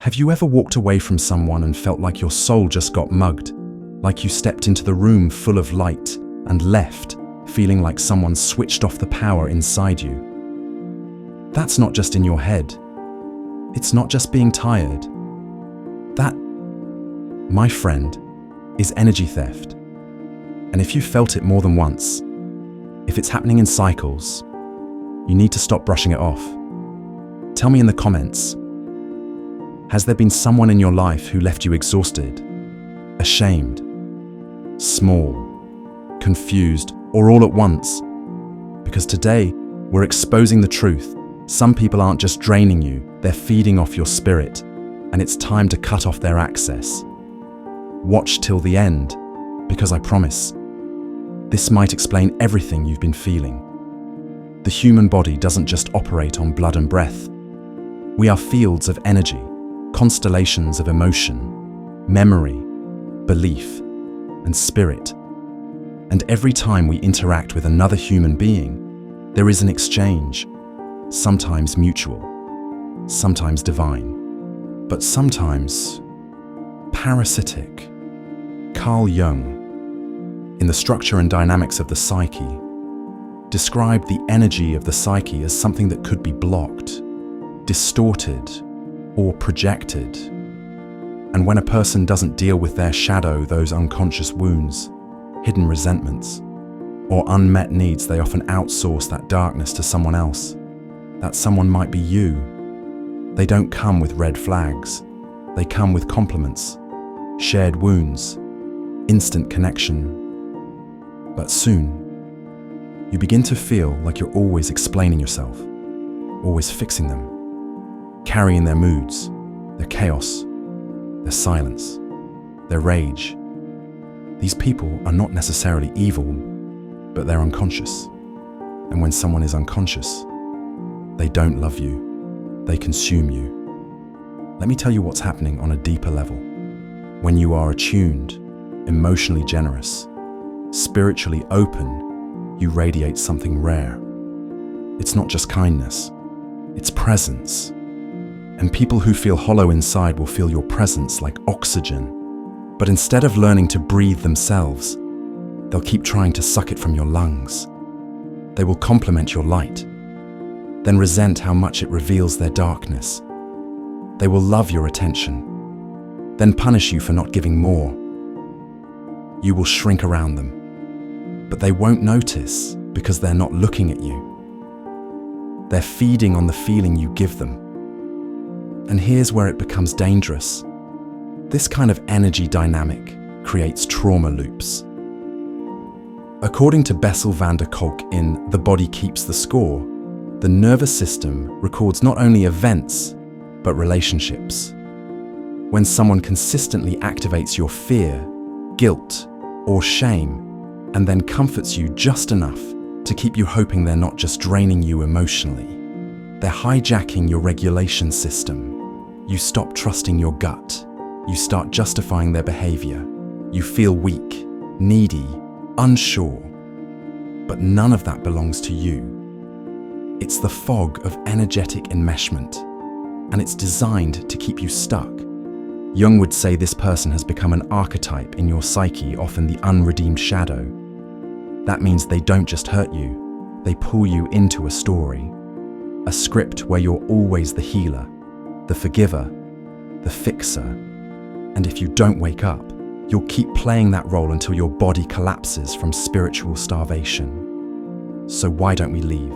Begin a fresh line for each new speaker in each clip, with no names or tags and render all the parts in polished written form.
Have you ever walked away from someone and felt like your soul just got mugged? Like you stepped into the room full of light and left, feeling like someone switched off the power inside you? That's not just in your head. It's not just being tired. That, my friend, is energy theft. And if you felt it more than once, if it's happening in cycles, you need to stop brushing it off. Tell me in the comments, has there been someone in your life who left you exhausted, ashamed, small, confused, or all at once? Because today, we're exposing the truth. Some people aren't just draining you, they're feeding off your spirit, and it's time to cut off their access. Watch till the end, because I promise, this might explain everything you've been feeling. The human body doesn't just operate on blood and breath. We are fields of energy, constellations of emotion, memory, belief, and spirit. And every time we interact with another human being, there is an exchange, sometimes mutual, sometimes divine, but sometimes parasitic. Carl Jung, in The Structure and Dynamics of the Psyche, described the energy of the psyche as something that could be blocked, distorted, or projected. And when a person doesn't deal with their shadow, those unconscious wounds, hidden resentments, or unmet needs, they often outsource that darkness to someone else. That someone might be you. They don't come with red flags. They come with compliments, shared wounds, instant connection. But soon, you begin to feel like you're always explaining yourself, always fixing them, carrying their moods, their chaos, their silence, their rage. These people are not necessarily evil, but they're unconscious. And when someone is unconscious, they don't love you, they consume you. Let me tell you what's happening on a deeper level. When you are attuned, emotionally generous, spiritually open, you radiate something rare. It's not just kindness, it's presence. And people who feel hollow inside will feel your presence like oxygen. But instead of learning to breathe themselves, they'll keep trying to suck it from your lungs. They will compliment your light, then resent how much it reveals their darkness. They will love your attention, then punish you for not giving more. You will shrink around them, but they won't notice because they're not looking at you. They're feeding on the feeling you give them. And here's where it becomes dangerous. This kind of energy dynamic creates trauma loops. According to Bessel van der Kolk in The Body Keeps the Score, the nervous system records not only events, but relationships. When someone consistently activates your fear, guilt, or shame, and then comforts you just enough to keep you hoping they're not just draining you emotionally, they're hijacking your regulation system. You stop trusting your gut. You start justifying their behavior. You feel weak, needy, unsure. But none of that belongs to you. It's the fog of energetic enmeshment, and it's designed to keep you stuck. Jung would say this person has become an archetype in your psyche, often the unredeemed shadow. That means they don't just hurt you, they pull you into a story. A script where you're always the healer, the forgiver, the fixer. And if you don't wake up, you'll keep playing that role until your body collapses from spiritual starvation. So why don't we leave?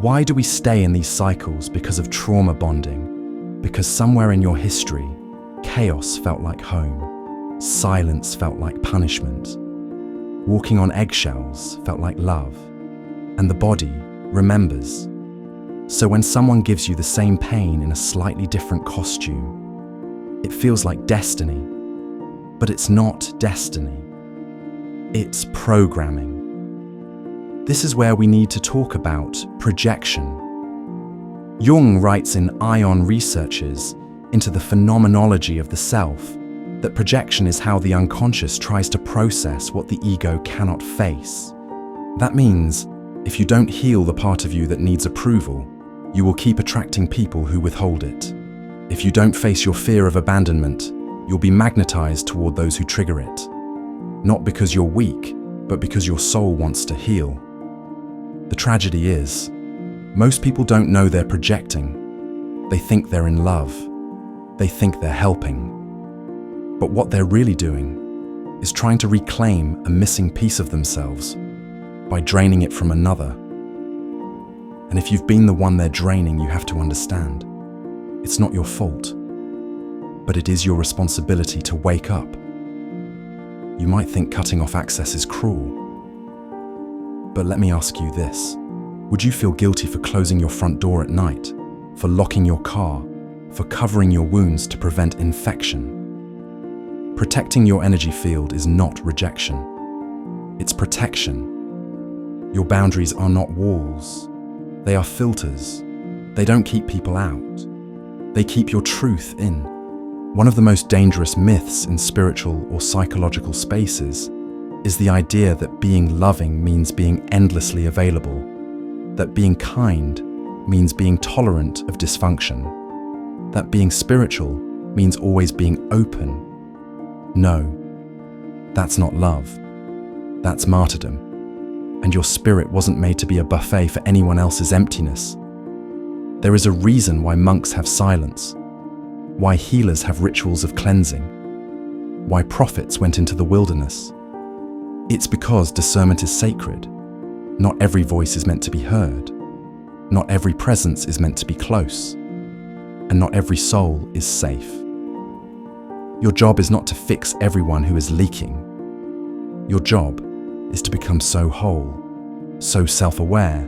Why do we stay in these cycles? Because of trauma bonding. Because somewhere in your history, chaos felt like home, silence felt like punishment, walking on eggshells felt like love, and the body remembers. So when someone gives you the same pain in a slightly different costume, it feels like destiny. But it's not destiny. It's programming. This is where we need to talk about projection. Jung writes in Ion Researches into the phenomenology of the self that projection is how the unconscious tries to process what the ego cannot face. That means if you don't heal the part of you that needs approval, you will keep attracting people who withhold it. If you don't face your fear of abandonment, you'll be magnetized toward those who trigger it. Not because you're weak, but because your soul wants to heal. The tragedy is, most people don't know they're projecting. They think they're in love. They think they're helping. But what they're really doing is trying to reclaim a missing piece of themselves by draining it from another. And if you've been the one they're draining, you have to understand, it's not your fault, but it is your responsibility to wake up. You might think cutting off access is cruel, but let me ask you this. Would you feel guilty for closing your front door at night, for locking your car, for covering your wounds to prevent infection? Protecting your energy field is not rejection. It's protection. Your boundaries are not walls. They are filters. They don't keep people out. They keep your truth in. One of the most dangerous myths in spiritual or psychological spaces is the idea that being loving means being endlessly available, that being kind means being tolerant of dysfunction, that being spiritual means always being open. No, that's not love. That's martyrdom. And your spirit wasn't made to be a buffet for anyone else's emptiness. There is a reason why monks have silence, why healers have rituals of cleansing, why prophets went into the wilderness. It's because discernment is sacred. Not every voice is meant to be heard. Not every presence is meant to be close. And not every soul is safe. Your job is not to fix everyone who is leaking. Your job is to become so whole, so self-aware,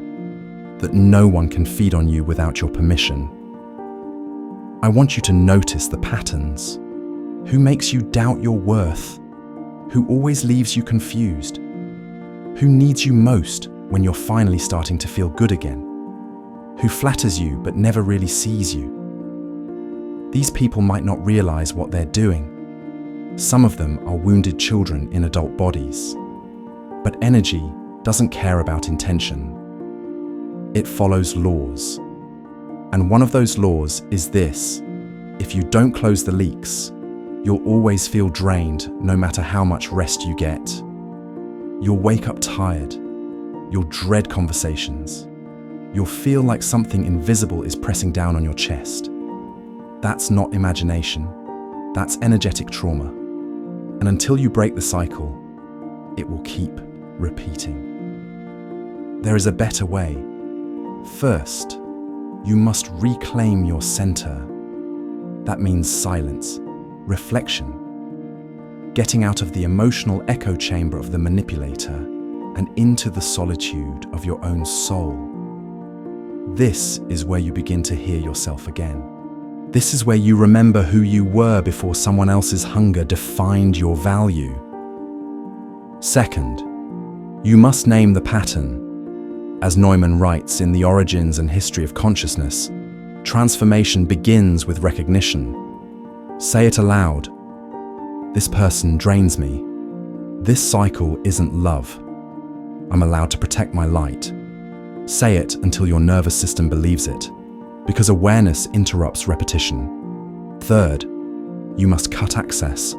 that no one can feed on you without your permission. I want you to notice the patterns. Who makes you doubt your worth? Who always leaves you confused? Who needs you most when you're finally starting to feel good again? Who flatters you but never really sees you? These people might not realize what they're doing. Some of them are wounded children in adult bodies. But energy doesn't care about intention. It follows laws. And one of those laws is this: if you don't close the leaks, you'll always feel drained no matter how much rest you get. You'll wake up tired. You'll dread conversations. You'll feel like something invisible is pressing down on your chest. That's not imagination. That's energetic trauma. And until you break the cycle, it will keep repeating. There is a better way. First, you must reclaim your center. That means silence, reflection, getting out of the emotional echo chamber of the manipulator and into the solitude of your own soul. This is where you begin to hear yourself again. This is where you remember who you were before someone else's hunger defined your value. Second, you must name the pattern. As Neumann writes in The Origins and History of Consciousness, transformation begins with recognition. Say it aloud. This person drains me. This cycle isn't love. I'm allowed to protect my light. Say it until your nervous system believes it, because awareness interrupts repetition. Third, you must cut access.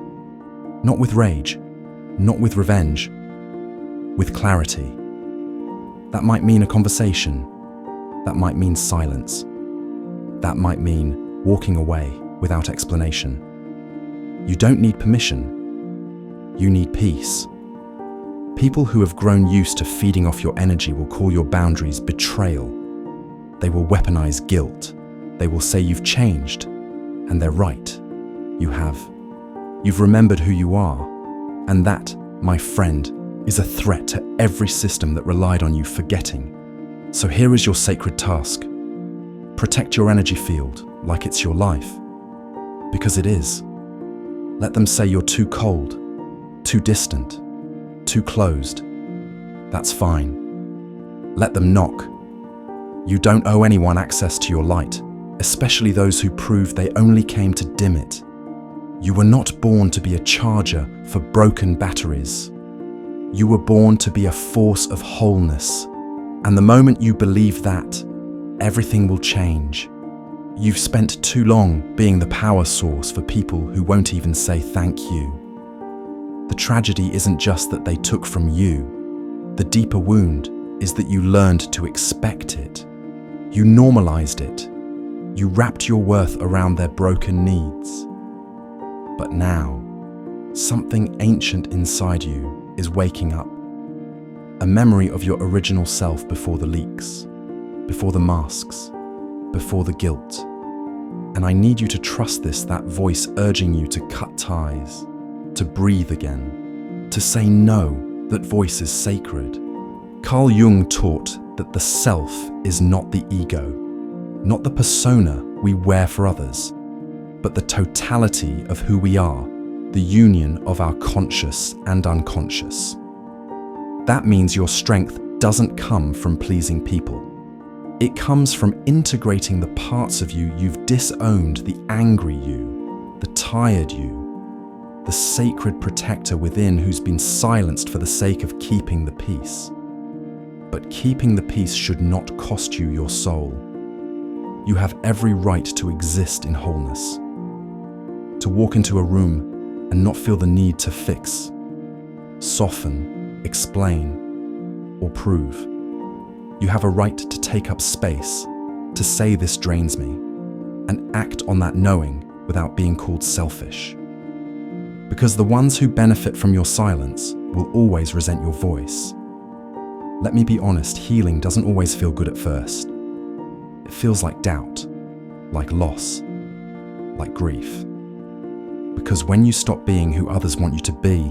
Not with rage, not with revenge, with clarity. That might mean a conversation. That might mean silence. That might mean walking away without explanation. You don't need permission. You need peace. People who have grown used to feeding off your energy will call your boundaries betrayal. They will weaponize guilt. They will say you've changed. And they're right. You have. You've remembered who you are. And that, my friend, is a threat to every system that relied on you forgetting. So here is your sacred task. Protect your energy field like it's your life. Because it is. Let them say you're too cold, too distant, too closed. That's fine. Let them knock. You don't owe anyone access to your light, especially those who prove they only came to dim it. You were not born to be a charger for broken batteries. You were born to be a force of wholeness. And the moment you believe that, everything will change. You've spent too long being the power source for people who won't even say thank you. The tragedy isn't just that they took from you. The deeper wound is that you learned to expect it. You normalized it. You wrapped your worth around their broken needs. But now, something ancient inside you is waking up. A memory of your original self before the leaks, before the masks, before the guilt. And I need you to trust this, that voice urging you to cut ties, to breathe again, to say no. That voice is sacred. Carl Jung taught that the self is not the ego, not the persona we wear for others, but the totality of who we are, the union of our conscious and unconscious. That means your strength doesn't come from pleasing people. It comes from integrating the parts of you you've disowned, the angry you, the tired you, the sacred protector within who's been silenced for the sake of keeping the peace. But keeping the peace should not cost you your soul. You have every right to exist in wholeness, to walk into a room and not feel the need to fix, soften, explain, or prove. You have a right to take up space, to say this drains me, and act on that knowing without being called selfish. Because the ones who benefit from your silence will always resent your voice. Let me be honest, healing doesn't always feel good at first. It feels like doubt, like loss, like grief. Because when you stop being who others want you to be,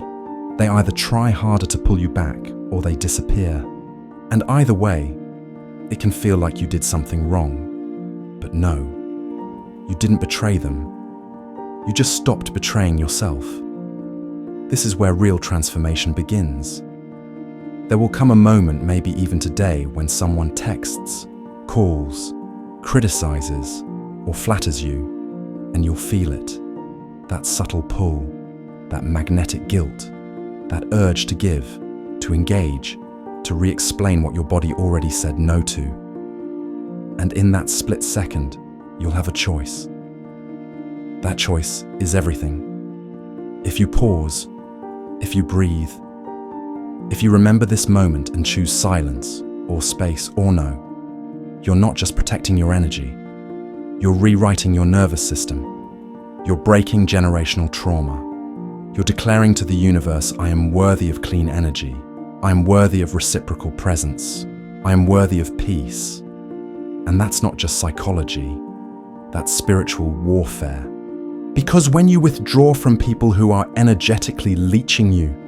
they either try harder to pull you back or they disappear. And either way, it can feel like you did something wrong. But no, you didn't betray them. You just stopped betraying yourself. This is where real transformation begins. There will come a moment, maybe even today, when someone texts, calls, criticizes, or flatters you, and you'll feel it. That subtle pull, that magnetic guilt, that urge to give, to engage, to re-explain what your body already said no to. And in that split second, you'll have a choice. That choice is everything. If you pause, if you breathe, if you remember this moment and choose silence, or space, or no, you're not just protecting your energy, you're rewriting your nervous system. You're breaking generational trauma. You're declaring to the universe, I am worthy of clean energy. I am worthy of reciprocal presence. I am worthy of peace. And that's not just psychology, that's spiritual warfare. Because when you withdraw from people who are energetically leeching you,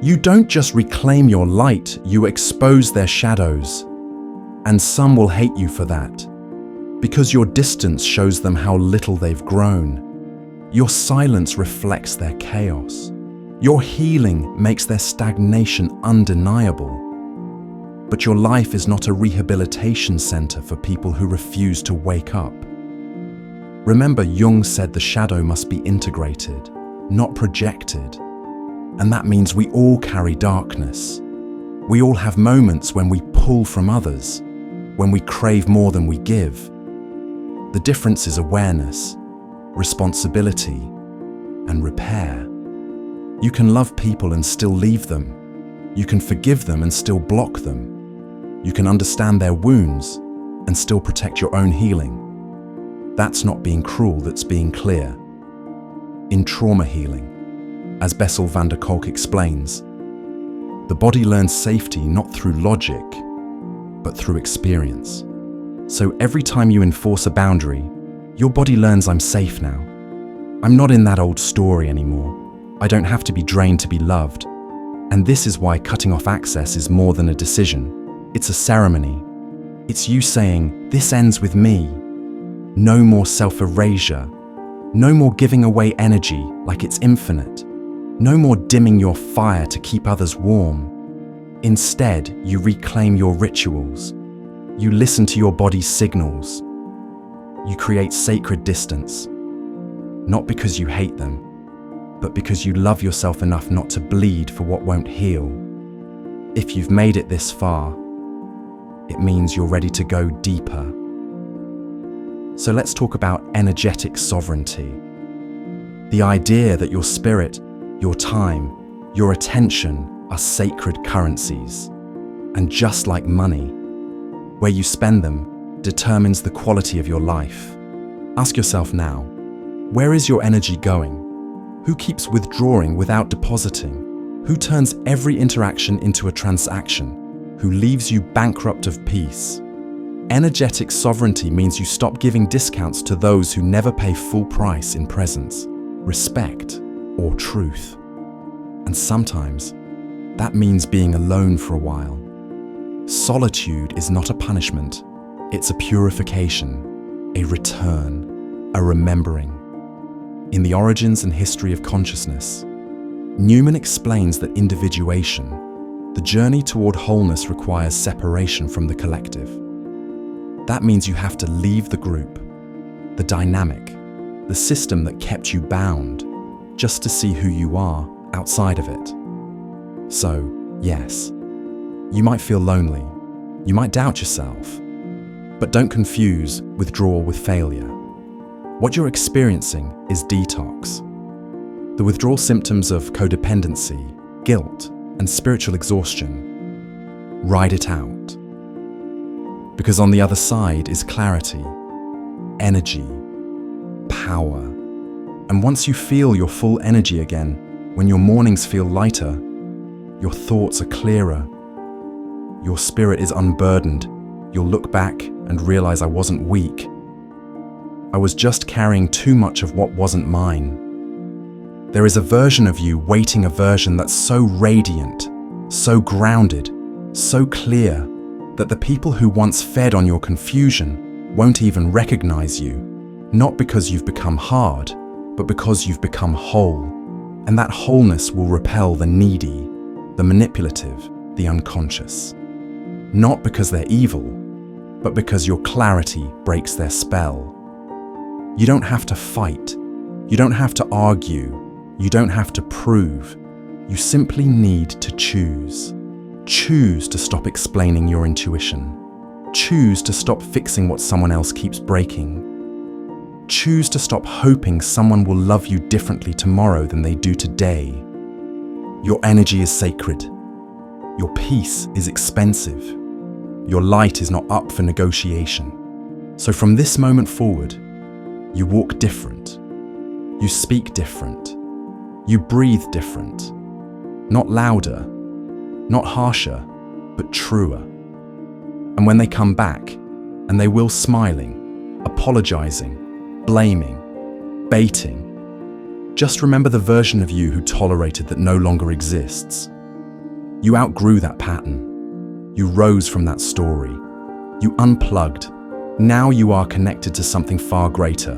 you don't just reclaim your light, you expose their shadows. And some will hate you for that, because your distance shows them how little they've grown. Your silence reflects their chaos. Your healing makes their stagnation undeniable. But your life is not a rehabilitation center for people who refuse to wake up. Remember, Jung said the shadow must be integrated, not projected. And that means we all carry darkness. We all have moments when we pull from others, when we crave more than we give. The difference is awareness, responsibility, and repair. You can love people and still leave them. You can forgive them and still block them. You can understand their wounds and still protect your own healing. That's not being cruel, that's being clear. In trauma healing, as Bessel van der Kolk explains, the body learns safety not through logic, but through experience. So every time you enforce a boundary, your body learns I'm safe now. I'm not in that old story anymore. I don't have to be drained to be loved. And this is why cutting off access is more than a decision. It's a ceremony. It's you saying, this ends with me. No more self-erasure. No more giving away energy like it's infinite. No more dimming your fire to keep others warm. Instead, you reclaim your rituals. You listen to your body's signals. You create sacred distance. Not because you hate them, but because you love yourself enough not to bleed for what won't heal. If you've made it this far, it means you're ready to go deeper. So let's talk about energetic sovereignty. The idea that your spirit, your time, your attention are sacred currencies. And just like money, where you spend them determines the quality of your life. Ask yourself now, where is your energy going? Who keeps withdrawing without depositing? Who turns every interaction into a transaction? Who leaves you bankrupt of peace? Energetic sovereignty means you stop giving discounts to those who never pay full price in presence, respect, or truth. And sometimes, that means being alone for a while. Solitude is not a punishment, it's a purification, a return, a remembering. In The Origins and History of Consciousness, Newman explains that individuation, the journey toward wholeness, requires separation from the collective. That means you have to leave the group, the dynamic, the system that kept you bound, just to see who you are outside of it. So, yes, you might feel lonely, you might doubt yourself, but don't confuse withdrawal with failure. What you're experiencing is detox. The withdrawal symptoms of codependency, guilt, and spiritual exhaustion. Ride it out. Because on the other side is clarity, energy, power. And once you feel your full energy again, when your mornings feel lighter, your thoughts are clearer, your spirit is unburdened, you'll look back and realize I wasn't weak. I was just carrying too much of what wasn't mine. There is a version of you waiting a version that's so radiant, so grounded, so clear, that the people who once fed on your confusion won't even recognize you, not because you've become hard, but because you've become whole. And that wholeness will repel the needy, the manipulative, the unconscious. Not because they're evil, but because your clarity breaks their spell. You don't have to fight, you don't have to argue, you don't have to prove. You simply need to choose. Choose to stop explaining your intuition. Choose to stop fixing what someone else keeps breaking. Choose to stop hoping someone will love you differently tomorrow than they do today. Your energy is sacred. Your peace is expensive. Your light is not up for negotiation. So from this moment forward, you walk different. You speak different. You breathe different. Not louder, not harsher, but truer. And when they come back, and they will, smiling, apologizing, blaming, baiting, just remember the version of you who tolerated that no longer exists. You outgrew that pattern. You rose from that story. You unplugged. Now you are connected to something far greater.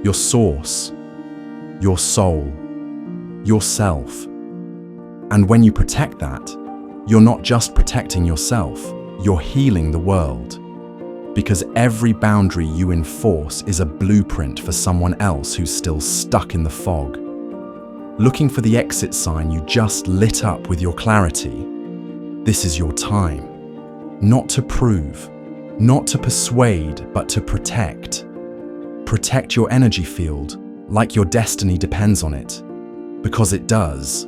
Your source, your soul, yourself. And when you protect that, you're not just protecting yourself, you're healing the world. Because every boundary you enforce is a blueprint for someone else who's still stuck in the fog. Looking for the exit sign you just lit up with your clarity. This is your time. Not to prove, not to persuade, but to protect. Protect your energy field like your destiny depends on it. Because it does.